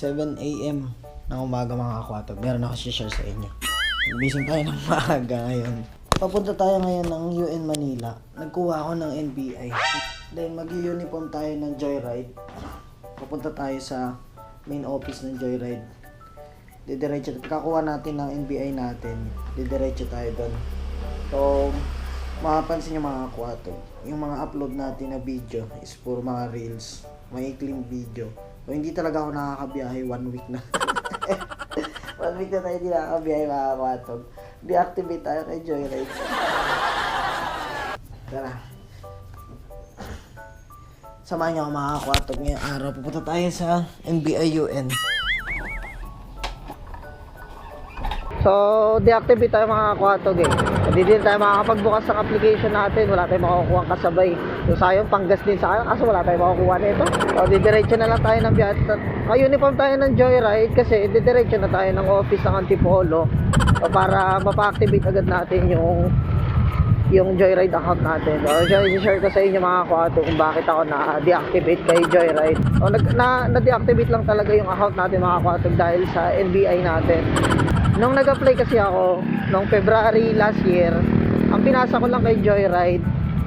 7 AM ng umaga mga kakwatog. Meron ako share sa inyo. Gising tayo ng maaga ngayon. Papunta tayo ngayon ng UN Manila. Nagkuha ako ng NBI. Then mag-uniform tayo ng Joyride. Papunta tayo sa main office ng Joyride. Didiretso, kakuha natin ng NBI natin. Didiretso tayo doon. So, makapansin nyo mga kakwatog, yung mga upload natin na video is puro mga reels. Maikling video. So, hindi talaga ako nakakabiyahe 1 week na. 1 week na tayo hindi nakakabiyahe mga kakwatog. Deactivate tayo kay Joyride. Tara. Samahan niyo ako mga kakwatog ngayong araw. Pupunta tayo sa NBI UN. So, deactivate tayo mga kakwatog eh. Hindi din tayo makakapagbukas ng application natin. Wala tayong makukuha ang kasabay. So, sayang panggas din sa akin. Kaso wala tayong makukuha nito. So, didiretso na lang tayo ng biyahe. Uniform tayo ng Joyride kasi didiretso na tayo ng office ng Antipolo. So, para mapa-activate agad natin yung Joyride account natin. So, i-share ko sa inyo mga kakwatog kung bakit ako na-deactivate kay Joyride. So, na-deactivate lang talaga yung account natin mga kakwatog dahil sa NBI natin. Nung nag-apply kasi ako, noong February last year, ang pinasa ko lang kay Joyride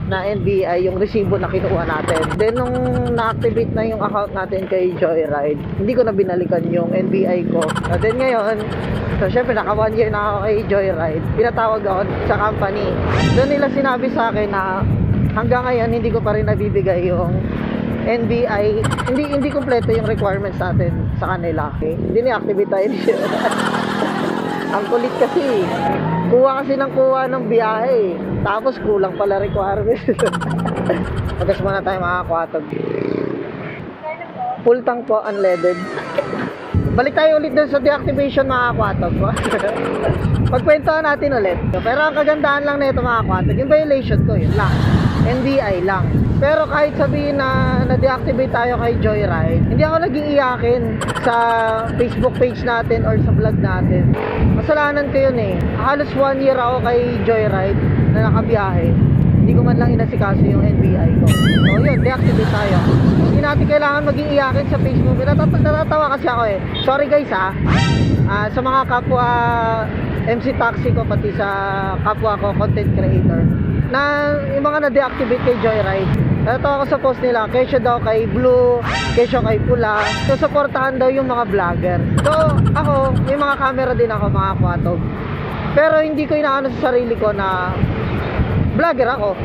na NBI, yung resibo na kinuha natin. Then, nung na-activate na yung account natin kay Joyride, hindi ko na binalikan yung NBI ko. Then ngayon, so syempre naka 1 year na ako kay Joyride, pinatawag ako sa company. Doon nila sinabi sa akin na hanggang ngayon, hindi ko pa rin nabibigay yung NBI. Hindi kompleto yung requirements natin sa kanila. Okay? Hindi ni-activate tayo dito. Ang kulit kasi, kuha kasi ng biyahe, tapos kulang pala requirements. Magas muna tayo mga kakwatog. Full tank po, unleaded. Balik tayo ulit dun sa deactivation mga kakwatog. Pagkwentuhan natin ulit. Pero ang kagandahan lang nito mga kakwatog, yung violation ko, yun lang. NBI lang. Pero kahit sabihin na na-deactivate tayo kay Joyride, hindi ako nag-iiyakin sa Facebook page natin or sa vlog natin. Masalanan ko yun eh. Halos 1 year ako kay Joyride na nakabiyahe. Hindi ko man lang inasikaso yung NBI ko. So yun, deactivate tayo. Hindi natin kailangan maging iyakin sa Facebook. Natatawa kasi ako eh. Sorry guys ha. Sa mga kapwa MC Taxi ko, pati sa kapwa ko content creator, na yung mga na-deactivate kay Joyride. Natawa ko sa post nila, kesyo daw kay blue, kesyo kay pula. So, supportahan daw yung mga vlogger. So, ako, may mga camera din ako, mga kakwatog. Pero hindi ko inaano sa sarili ko na vlogger ako.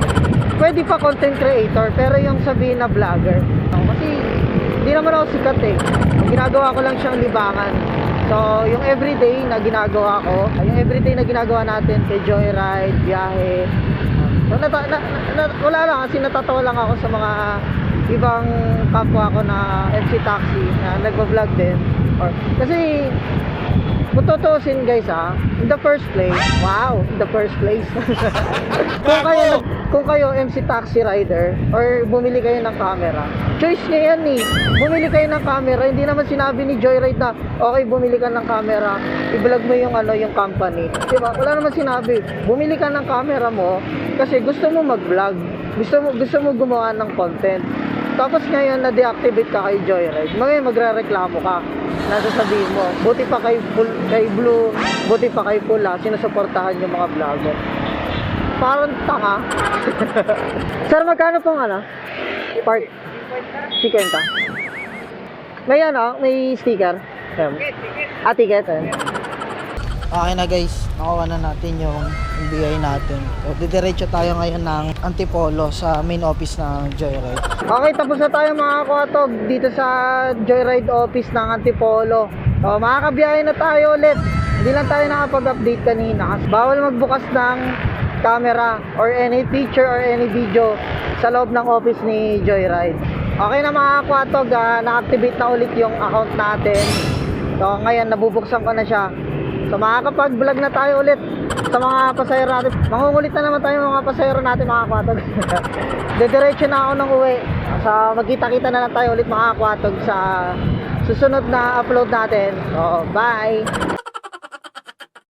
Pwede pa content creator, pero yung sabihin na vlogger. Kasi, hindi naman ako sikat eh. Ginagawa ko lang siyang libangan. So, yung everyday na ginagawa ko, yung everyday na ginagawa natin kay Joyride, biyahe, so, wala lang kasi natatawa lang ako sa mga ibang kapwa ko na MC Taxi na nagpa-vlog din. Kasi kung tutuusin guys in the first place, wow, in the first place. kung kayo MC Taxi rider or bumili kayo ng camera, choice nyo yan eh. Bumili kayo ng camera, hindi naman sinabi ni Joyride na okay, bumili ka ng camera, i-vlog mo yung yung company. Diba? Wala naman sinabi. Bumili ka ng camera mo kasi gusto mo mag-vlog, gusto mo gumawa ng content. Tapos ngayon na-deactivate ka kay Joyride, ngayon magre-reklamo ka. Nasasabihin mo, buti pa kay blue, buti pa kay pula, sinusuportahan yung mga vlogger. Parang tanga. Sir, magkano pong part? Chicken ka? May may sticker. Ticket. Okay na guys, nakuha na natin yung NBI natin. So, didiretso tayo ngayon ng Antipolo sa main office ng Joyride. Okay, tapos na tayo mga kakwatog dito sa Joyride office ng Antipolo. So, makakabiyahe na tayo ulit. Hindi lang tayo nakapag-update kanina kasi bawal magbukas ng camera or any picture or any video sa loob ng office ni Joyride. Okay na mga kakwatog, na-activate na ulit yung account natin. So, ngayon nabubuksan ko na siya. So makakapag-vlog na tayo ulit sa mga pasahero natin. Mangungulit na naman tayo mga pasahero natin mga kakwatog. Didiretso na ako ng uwi. So magkita-kita na lang tayo ulit mga kakwatog sa susunod na upload natin. So bye!